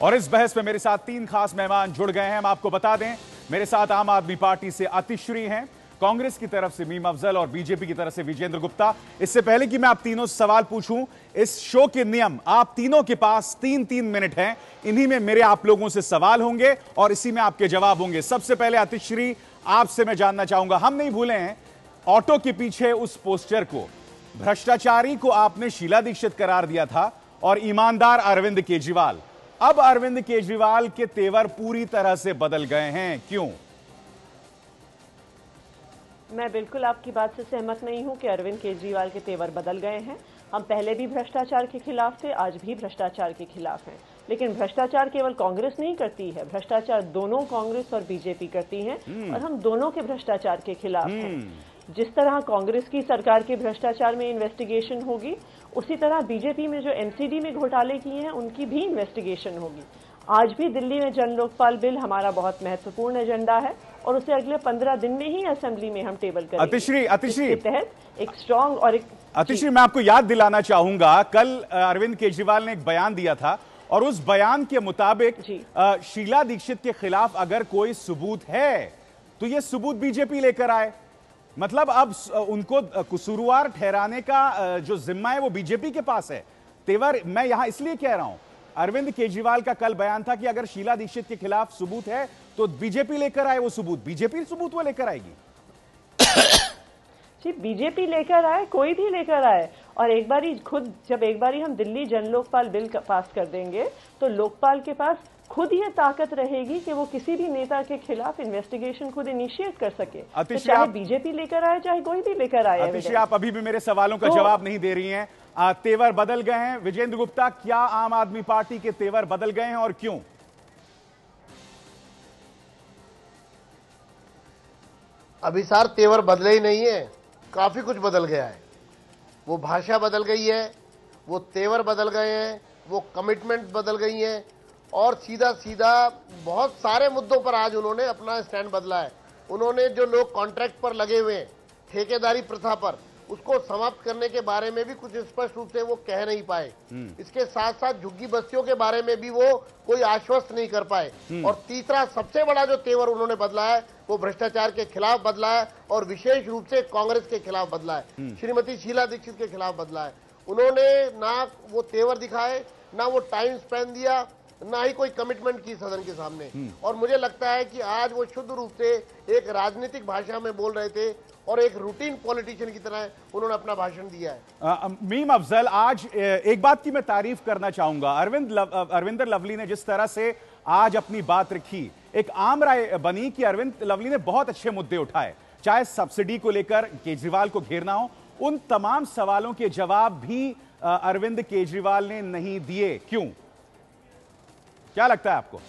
और इस बहस में मेरे साथ तीन खास मेहमान जुड़ गए हैं। हम आपको बता दें, मेरे साथ आम आदमी पार्टी से अतिश्री हैं, कांग्रेस की तरफ से मीम अफजल और बीजेपी की तरफ से विजेंद्र गुप्ता। इससे पहले कि मैं आप तीनों से सवाल पूछूं, इस शो के नियम आप तीनों के पास 3-3 मिनट हैं। इन्हीं में मेरे आप लोगों से सवाल होंगे और इसी में आपके जवाब होंगे। सबसे पहले अतिश्री, आपसे मैं जानना चाहूंगा, हम नहीं भूले हैं ऑटो के पीछे उस पोस्टर को, भ्रष्टाचारी को आपने शीला दीक्षित करार दिया था और ईमानदार अरविंद केजरीवाल। अब अरविंद केजरीवाल के तेवर पूरी तरह से बदल गए हैं, क्यों? मैं बिल्कुल आपकी बात से सहमत नहीं हूं कि अरविंद केजरीवाल के तेवर बदल गए हैं। हम पहले भी भ्रष्टाचार के खिलाफ थे, आज भी भ्रष्टाचार के खिलाफ हैं। लेकिन भ्रष्टाचार केवल कांग्रेस नहीं करती है, भ्रष्टाचार दोनों कांग्रेस और बीजेपी करती हैं और हम दोनों के भ्रष्टाचार के खिलाफ हैं। जिस तरह कांग्रेस की सरकार के भ्रष्टाचार में इन्वेस्टिगेशन होगी, उसी तरह बीजेपी में जो एमसीडी में घोटाले किए हैं उनकी भी इन्वेस्टिगेशन होगी। आज भी दिल्ली में जन लोकपाल बिल हमारा बहुत महत्वपूर्ण एजेंडा है और उसे अगले 15 दिन में ही असेंबली में हम टेबल करेंगे। अतिश्री इसके तहत एक स्ट्रांग और एक अतिश्री, मैं आपको याद दिलाना चाहूंगा, कल अरविंद केजरीवाल ने एक बयान दिया था और उस बयान के मुताबिक शीला दीक्षित के खिलाफ अगर कोई सबूत है तो यह सबूत बीजेपी लेकर आए। मतलब अब उनको कसूरवार ठहराने का जो जिम्मा है वो बीजेपी के पास है। तेवर मैं यहां इसलिए कह रहा हूं, अरविंद केजरीवाल का कल बयान था कि अगर शीला दीक्षित के खिलाफ सबूत है तो बीजेपी लेकर आए वो सबूत। बीजेपी सबूत वो लेकर आएगी। जी, बीजेपी लेकर आए, कोई भी लेकर आए। और एक बारी खुद जब एक बारी हम दिल्ली जन लोकपाल बिल पास कर देंगे तो लोकपाल के पास खुद ये ताकत रहेगी कि वो किसी भी नेता के खिलाफ इन्वेस्टिगेशन खुद इनिशिएट कर सके। तो चाहे बीजेपी लेकर आए चाहे कोई भी लेकर आए। अतिश्री, आप अभी भी मेरे सवालों का जवाब नहीं दे रही हैं। तेवर बदल गए हैं। विजेंद्र गुप्ता, क्या आम आदमी पार्टी के तेवर बदल गए हैं और क्यों? अभी सार तेवर बदले ही नहीं है, काफी कुछ बदल गया है। वो भाषा बदल गई है, वो तेवर बदल गए हैं, वो कमिटमेंट बदल गई हैं और सीधा सीधा बहुत सारे मुद्दों पर आज उन्होंने अपना स्टैंड बदला है। उन्होंने जो लोग कॉन्ट्रैक्ट पर लगे हुए हैं, ठेकेदारी प्रथा पर, उसको समाप्त करने के बारे में भी कुछ स्पष्ट रूप से वो कह नहीं पाए। इसके साथ साथ झुग्गी बस्तियों के बारे में भी वो कोई आश्वस्त नहीं कर पाए। और तीसरा सबसे बड़ा जो तेवर उन्होंने बदला है वो भ्रष्टाचार के खिलाफ बदला है और विशेष रूप से कांग्रेस के खिलाफ बदला है, श्रीमती शीला दीक्षित के खिलाफ बदला है। उन्होंने ना वो तेवर दिखाए, ना वो टाइम स्पेन दिया, ना ही कोई कमिटमेंट की सदन के सामने। और मुझे लगता है कि आज वो शुद्ध रूप से एक राजनीतिक भाषा में बोल रहे थे और एक रूटीन पॉलिटिशियन की तरह उन्होंने अपना भाषण दिया है। मीम अफजल, आज एक बात की मैं तारीफ करना चाहूंगा, अरविंदर लवली ने जिस तरह से आज अपनी बात रखी, एक आम राय बनी कि अरविंद लवली ने बहुत अच्छे मुद्दे उठाए, चाहे सब्सिडी को लेकर केजरीवाल को घेरना हो, उन तमाम सवालों के जवाब भी अरविंद केजरीवाल ने नहीं दिए। क्यों, क्या लगता है आपको?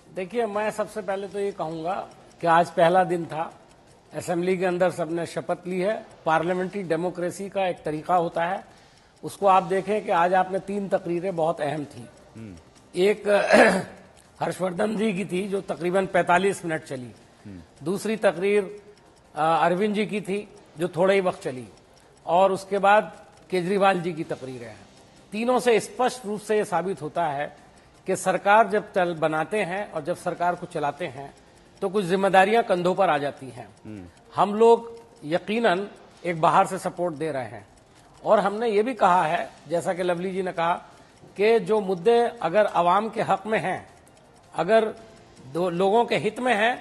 देखिए, मैं सबसे पहले तो ये कहूंगा कि आज पहला दिन था, असेंबली के अंदर सबने शपथ ली है। पार्लियामेंट्री डेमोक्रेसी का एक तरीका होता है, उसको आप देखें कि आज आपने 3 तकरीरें बहुत अहम थी। एक हर्षवर्धन जी की थी जो तकरीबन 45 मिनट चली, दूसरी तकरीर अरविंद जी की थी जो थोड़ा ही वक्त चली, और उसके बाद केजरीवाल जी की तकरीरें हैं। तीनों से स्पष्ट रूप से यह साबित होता है कि सरकार जब बनाते हैं और जब सरकार को चलाते हैं तो कुछ जिम्मेदारियां कंधों पर आ जाती हैं। हम लोग यकीनन एक बाहर से सपोर्ट दे रहे हैं और हमने ये भी कहा है, जैसा कि लवली जी ने कहा, कि जो मुद्दे अगर अवाम के हक में हैं, अगर लोगों के हित में हैं,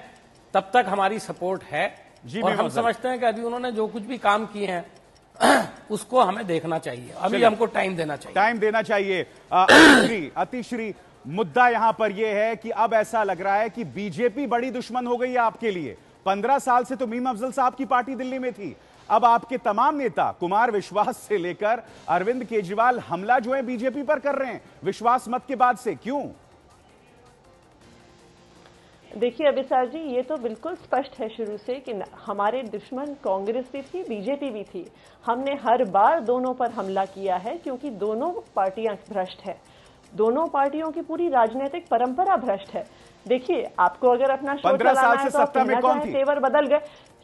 तब तक हमारी सपोर्ट है। और हम समझते हैं कि अभी उन्होंने जो कुछ भी काम किए हैं उसको हमें देखना चाहिए, अभी हमको टाइम देना चाहिए। अतिश्री, मुद्दा यहां पर यह है कि अब ऐसा लग रहा है कि बीजेपी बड़ी दुश्मन हो गई है आपके लिए। 15 साल से तो मीम अफजल साहब की पार्टी दिल्ली में थी, अब आपके तमाम नेता कुमार विश्वास से लेकर अरविंद केजरीवाल हमला जो है बीजेपी पर कर रहे हैं विश्वास मत के बाद से। क्यों? देखिए अभिसार जी, ये तो बिल्कुल स्पष्ट है शुरू से कि हमारे दुश्मन कांग्रेस भी थी, बीजेपी भी थी। हमने हर बार दोनों पर हमला किया है क्योंकि दोनों पार्टियां भ्रष्ट है, दोनों पार्टियों की पूरी राजनीतिक परंपरा भ्रष्ट है। देखिए, आपको अगर अपना शो चलाना है तो आप कहना चाहें तेवर बदल गए,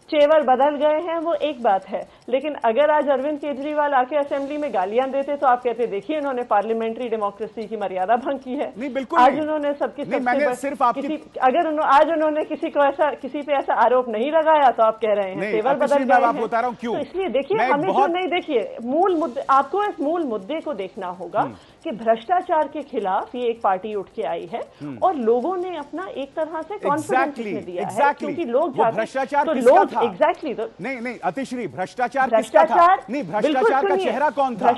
चेवर बदल गए हैं वो एक बात है, लेकिन अगर आज अरविंद केजरीवाल आके असेंबली में गालियां देते तो आप कहते देखिए इन्होंने पार्लियामेंट्री डेमोक्रेसी की मर्यादा भंग की है। नहीं, बिल्कुल आज नहीं। उन्होंने सबकी नहीं, मैंने सिर्फ आपकी अगर आज उन्होंने किसी पे ऐसा आरोप नहीं लगाया तो आप कह रहे हैं तेवर बदल गए हैं। बता रहा हूं क्यों। तो इसलिए देखिए हमें जो नहीं, देखिए मूल मुद्दे, आपको इस मूल मुद्दे को देखना होगा कि भ्रष्टाचार के खिलाफ ये एक पार्टी उठ के आई है और लोगों ने अपना एक तरह से कॉन्फिडेंस दिया है, क्योंकि लोग भ्रष्टाचार तो किसका था? एग्जैक्टली तो नहीं अतिश्री, भ्रष्टाचार किसका था? नहीं, भ्रष्टाचार का चेहरा कौन था?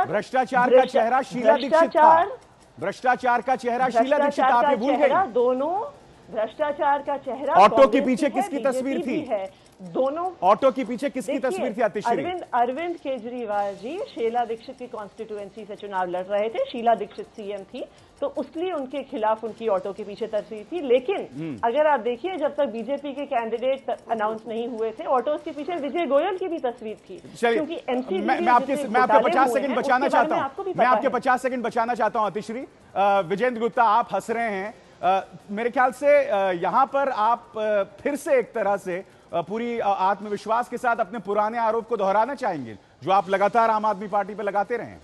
भ्रष्टाचार का चेहरा शीला दीक्षित था। भ्रष्टाचार का चेहरा शीला दीक्षित, आप ये भूल गई। दोनों भ्रष्टाचार का चेहरा ऑटो के पीछे किसकी तस्वीर थी? दोनों ऑटो के पीछे किसकी तस्वीर थी? अतिश्री, अरविंद केजरीवाल जी शीला दीक्षित की कॉन्स्टिट्यूएंसी से चुनाव लड़ रहे थे, शीला दीक्षित सीएम थी, तो उसलिए उनके खिलाफ उनकी ऑटो के पीछे तस्वीर थी। लेकिन अगर आप देखिए जब तक बीजेपी के कैंडिडेट अनाउंस नहीं हुए थे, ऑटो के पीछे विजय गोयल की भी तस्वीर थी, क्योंकि एनसीपी मैं आपके 50 सेकंड बचाना चाहता हूं। मैं आपके 50 सेकंड बचाना चाहता हूं अतिश्री। विजेंद्र गुप्ता, आप हंस रहे हैं। मेरे ख्याल से यहां पर आप फिर से एक तरह से पूरी आत्मविश्वास के साथ अपने पुराने आरोप को दोहराना चाहेंगे जो आप लगातार आम आदमी पार्टी पे लगाते रहे।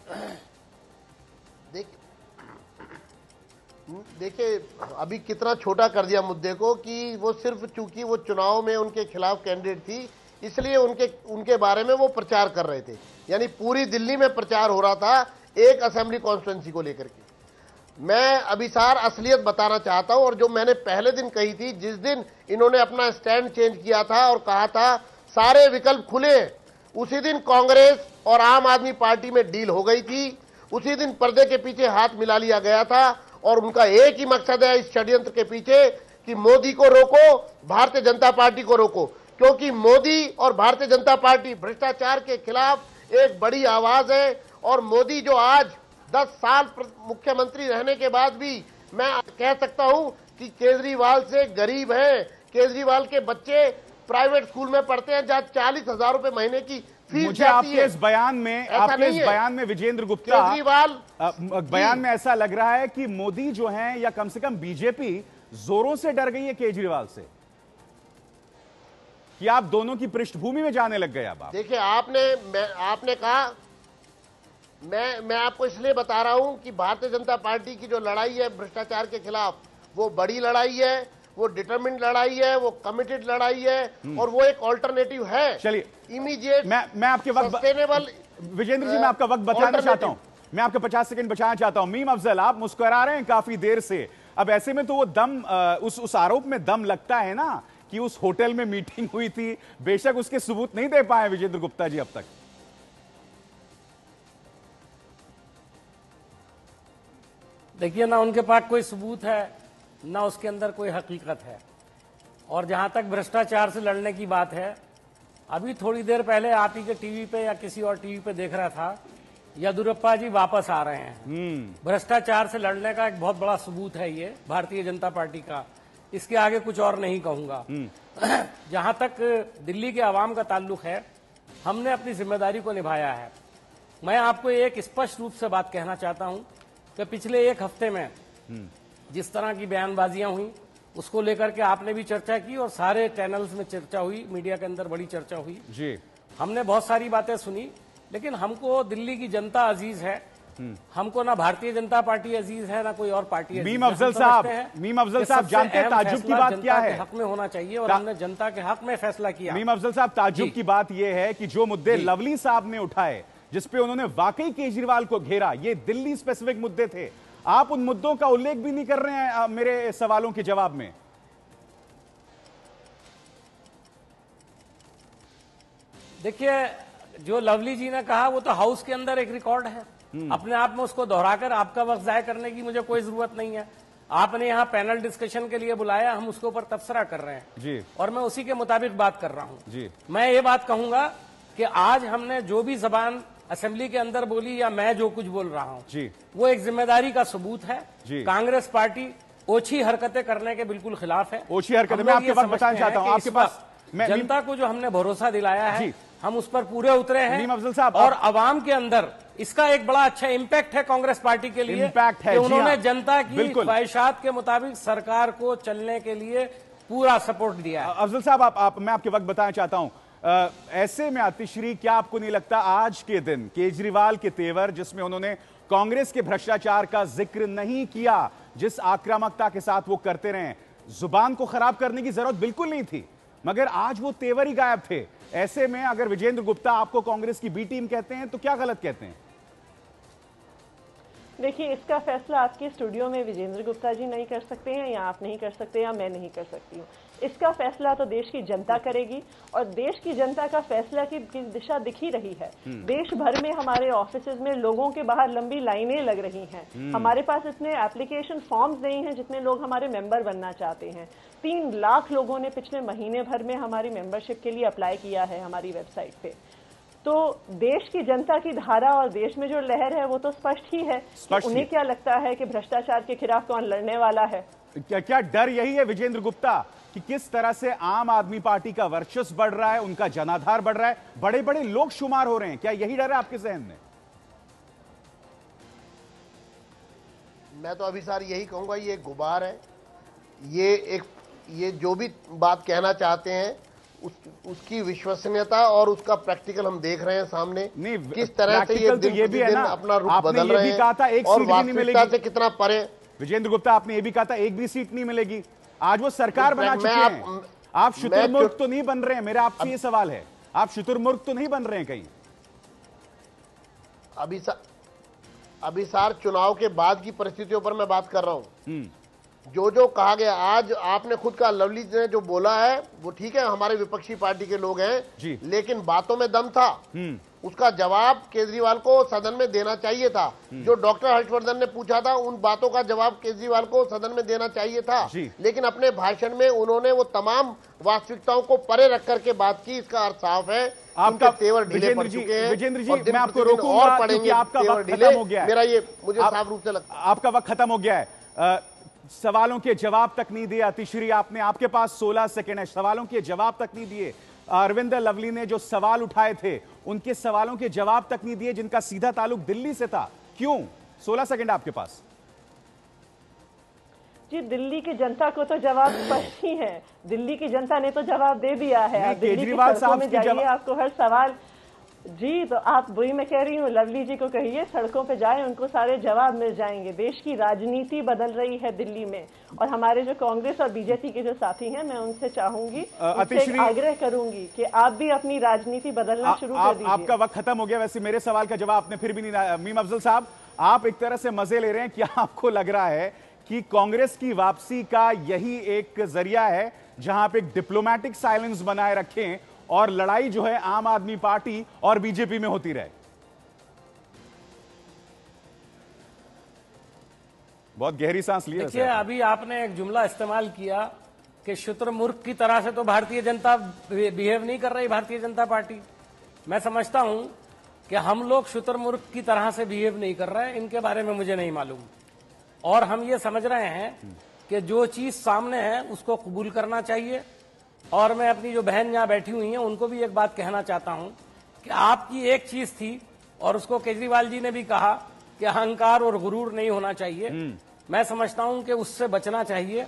देखिए अभी कितना छोटा कर दिया मुद्दे को कि वो सिर्फ चूंकि वो चुनाव में उनके खिलाफ कैंडिडेट थी इसलिए उनके बारे में वो प्रचार कर रहे थे, यानी पूरी दिल्ली में प्रचार हो रहा था एक असेंबली कॉन्स्टिट्यूंसी को लेकर के। मैं अभिसार असलियत बताना चाहता हूं, और जो मैंने पहले दिन कही थी, जिस दिन इन्होंने अपना स्टैंड चेंज किया था और कहा था सारे विकल्प खुले, उसी दिन कांग्रेस और आम आदमी पार्टी में डील हो गई थी। उसी दिन पर्दे के पीछे हाथ मिला लिया गया था और उनका एक ही मकसद है इस षड्यंत्र के पीछे कि मोदी को रोको, भारतीय जनता पार्टी को रोको, क्योंकि मोदी और भारतीय जनता पार्टी भ्रष्टाचार के खिलाफ एक बड़ी आवाज है। और मोदी जो आज 10 साल मुख्यमंत्री रहने के बाद भी मैं कह सकता हूं कि केजरीवाल से गरीब है। केजरीवाल के बच्चे प्राइवेट स्कूल में पढ़ते हैं जहां 40,000 रुपए महीने की फीस मुझे जाती है। आपके इस बयान में विजेंद्र गुप्ता, केजरीवाल बयान में ऐसा लग रहा है कि मोदी जो हैं या कम से कम बीजेपी जोरों से डर गई है केजरीवाल से, कि आप दोनों की पृष्ठभूमि में जाने लग गए। अब देखिए आपने कहा, मैं आपको इसलिए बता रहा हूं कि भारतीय जनता पार्टी की जो लड़ाई है भ्रष्टाचार के खिलाफ वो बड़ी लड़ाई है, वो डिटरमिन्ड लड़ाई है, वो कमिटेड लड़ाई है और वो एक ऑल्टरनेटिव है। चलिए इमीडिएट मैं आपके वक्त सस्टेनेबल। विजेंद्र जी, मैं आपका वक्त बचाना चाहता हूं, मैं आपके 50 सेकंड बचाना चाहता हूं। मीम अफजल, आप मुस्कुरा रहे हैं काफी देर से। अब ऐसे में तो वो दम उस आरोप में दम लगता है ना कि उस होटल में मीटिंग हुई थी। बेशक उसके सबूत नहीं दे पाए विजेंद्र गुप्ता जी अब तक। देखिए, ना उनके पास कोई सबूत है ना उसके अंदर कोई हकीकत है। और जहां तक भ्रष्टाचार से लड़ने की बात है, अभी थोड़ी देर पहले आप ही के टीवी पे या किसी और टीवी पे देख रहा था, येदियुरप्पा जी वापस आ रहे हैं। भ्रष्टाचार से लड़ने का एक बहुत बड़ा सबूत है ये भारतीय जनता पार्टी का। इसके आगे कुछ और नहीं कहूंगा। जहां तक दिल्ली के आवाम का ताल्लुक है, हमने अपनी जिम्मेदारी को निभाया है। मैं आपको एक स्पष्ट रूप से बात कहना चाहता हूं कि पिछले एक हफ्ते में जिस तरह की बयानबाजियां हुई उसको लेकर के आपने भी चर्चा की और सारे चैनल्स में चर्चा हुई, मीडिया के अंदर बड़ी चर्चा हुई जी। हमने बहुत सारी बातें सुनी, लेकिन हमको दिल्ली की जनता अजीज है। हमको ना भारतीय जनता पार्टी अजीज है ना कोई और पार्टी। मीम अफजल साहब जानते हैं ताज्जुब की बात क्या है? हक में होना चाहिए और हमने जनता के हक में फैसला किया। मीम अफजल साहब, ताज्जुब की बात यह है कि जो मुद्दे लवली साहब ने उठाए, जिसपे उन्होंने वाकई केजरीवाल को घेरा, ये दिल्ली स्पेसिफिक मुद्दे थे। आप उन मुद्दों का उल्लेख भी नहीं कर रहे हैं मेरे सवालों के जवाब में। देखिए, जो लवली जी ने कहा वो तो हाउस के अंदर एक रिकॉर्ड है। अपने आप में उसको दोहराकर आपका वक्त जाया करने की मुझे कोई जरूरत नहीं है। आपने यहाँ पैनल डिस्कशन के लिए बुलाया, हम उसके ऊपर तबसरा कर रहे हैं जी, और मैं उसी के मुताबिक बात कर रहा हूँ जी। मैं ये बात कहूंगा कि आज हमने जो भी जबान असेंबली के अंदर बोली या मैं जो कुछ बोल रहा हूँ जी, वो एक जिम्मेदारी का सबूत है। जी। कांग्रेस पार्टी ओछी हरकतें करने के बिल्कुल खिलाफ है। ओछी हरकतें, मैं आपके वक्त बताना चाहता हूँ आपके पास। जनता को जो हमने भरोसा दिलाया है हम उस पर पूरे उतरे हैं। मीम अफजल साहब, और अवाम के अंदर इसका एक बड़ा अच्छा इम्पैक्ट है कांग्रेस पार्टी के लिए। इम्पैक्ट है कि उन्होंने जी हाँ, जनता की ख्वाहिशात के मुताबिक सरकार को चलने के लिए पूरा सपोर्ट दिया है। अफजल साहब, मैं आपके वक्त बताना चाहता हूं, ऐसे में आतिश्री, क्या आपको नहीं लगता आज के दिन केजरीवाल के तेवर, जिसमें उन्होंने कांग्रेस के भ्रष्टाचार का जिक्र नहीं किया, जिस आक्रामकता के साथ वो करते रहे, जुबान को खराब करने की जरूरत बिल्कुल नहीं थी, मगर आज वो तेवर ही गायब थे। ऐसे में अगर विजेंद्र गुप्ता आपको कांग्रेस की बी टीम कहते हैं तो क्या गलत कहते हैं? देखिए, इसका फैसला आपके स्टूडियो में विजेंद्र गुप्ता जी नहीं कर सकते हैं, या आप नहीं कर सकते, या मैं नहीं कर सकती हूँ। इसका फैसला तो देश की जनता करेगी, और देश की जनता का फैसला की दिशा दिख ही रही है। देश भर में हमारे ऑफिसेज में लोगों के बाहर लंबी लाइनें लग रही हैं। हमारे पास इतने एप्लीकेशन फॉर्म्स नहीं हैं जितने लोग हमारे मेंबर बनना चाहते हैं। 3 लाख लोगों ने पिछले महीने भर में हमारी मेंबरशिप के लिए अप्लाई किया है हमारी वेबसाइट पे। तो देश की जनता की धारा और देश में जो लहर है वो तो स्पष्ट ही है। उन्हें क्या लगता है कि भ्रष्टाचार के खिलाफ कौन लड़ने वाला है? क्या डर यही है विजेंद्र गुप्ता कि किस तरह से आम आदमी पार्टी का वर्चस्व बढ़ रहा है, उनका जनाधार बढ़ रहा है, बड़े बड़े लोग शुमार हो रहे हैं? क्या यही डर है आपके जहन में? मैं तो अभी सर यही कहूंगा, ये गुबार है। ये जो भी बात कहना चाहते हैं उसकी विश्वसनीयता और उसका प्रैक्टिकल हम देख रहे हैं सामने। किस तरह से ये दिन प्रतिदिन अपना रूप बदल रहे हैं और वास्तविकता से कितना परे। विजेंद्र गुप्ता, आपने ये भी कहा था एक भी सीट नहीं मिलेगी। आज वो सरकार बना चुके हैं। आप शुतुरमुर्ग तो नहीं बन रहे हैं? मेरा आपसे ये सवाल है, आप शुतुरमुर्ग तो नहीं बन रहे हैं कहीं? अभी सार चुनाव के बाद की परिस्थितियों पर मैं बात कर रहा हूं। जो कहा गया, आज आपने खुद कहा, लवली ने जो बोला है वो ठीक है, हमारे विपक्षी पार्टी के लोग हैं, लेकिन बातों में दम था। उसका जवाब केजरीवाल को सदन में देना चाहिए था। जो डॉक्टर हर्षवर्धन ने पूछा था, उन बातों का जवाब केजरीवाल को सदन में देना चाहिए था, लेकिन अपने भाषण में उन्होंने वो तमाम वास्तविकताओं को परे रख करके बात की। इसका अर्थ साफ है, आपका तेवर ढीले पड़ चुके हैं। विजेंद्र जी, मैं आपको रोकूंगा और पढ़ेंगे, आपका वक्त खत्म हो गया है। मेरा ये मुझे साफ रूप से लगता है आपका वक्त खत्म हो गया है। सवालों के जवाब तक नहीं दिए अतिश्री आपने, आपके पास 16 सेकंड है, सवालों के जवाब तक नहीं दिए। अरविंद लवली ने जो सवाल उठाए थे उनके सवालों के जवाब तक नहीं दिए, जिनका सीधा ताल्लुक दिल्ली से था। क्यों? 16 सेकंड आपके पास। जी, दिल्ली की जनता को तो जवाब स्पष्ट ही है। दिल्ली की जनता ने तो जवाब दे दिया है। केजरीवाल साहब में जाइए, आपको हर सवाल जी, तो आप वही मैं कह रही हूँ, लवली जी को कहिए सड़कों पे जाए, उनको सारे जवाब मिल जाएंगे। देश की राजनीति बदल रही है दिल्ली में, और हमारे जो कांग्रेस और बीजेपी के जो साथी हैं, मैं उनसे चाहूंगी, उनसे आग्रह करूंगी कि आप भी अपनी राजनीति बदलना शुरू कर दीजिए। आपका वक्त खत्म हो गया। वैसे मेरे सवाल का जवाब आपने फिर भी नहीं। मीम अफजल साहब, आप एक तरह से मजे ले रहे हैं। क्या आपको लग रहा है कि कांग्रेस की वापसी का यही एक जरिया है जहां पे डिप्लोमेटिक साइलेंस बनाए रखें और लड़ाई जो है आम आदमी पार्टी और बीजेपी में होती रहे? बहुत गहरी सांस ली। देखिए, अभी आपने एक जुमला इस्तेमाल किया कि शुतुरमुर्ग की तरह से तो भारतीय जनता बिहेव नहीं कर रही, भारतीय जनता पार्टी। मैं समझता हूं कि हम लोग शुतुरमुर्ग की तरह से बिहेव नहीं कर रहे हैं, इनके बारे में मुझे नहीं मालूम। और हम ये समझ रहे हैं कि जो चीज सामने है उसको कबूल करना चाहिए। और मैं अपनी जो बहन यहाँ बैठी हुई हैं उनको भी एक बात कहना चाहता हूं कि आपकी एक चीज थी, और उसको केजरीवाल जी ने भी कहा कि अहंकार और गुरूर नहीं होना चाहिए। मैं समझता हूं कि उससे बचना चाहिए,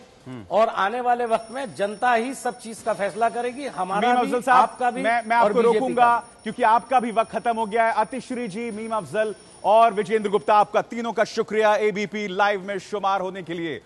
और आने वाले वक्त में जनता ही सब चीज का फैसला करेगी, हमारा भी, आपका भी। मैं आपको रोकूंगा क्योंकि आपका भी वक्त खत्म हो गया है। अतिश्री जी, मीम अफजल और विजेंद्र गुप्ता, आपका तीनों का शुक्रिया एबीपी लाइव में शुमार होने के लिए।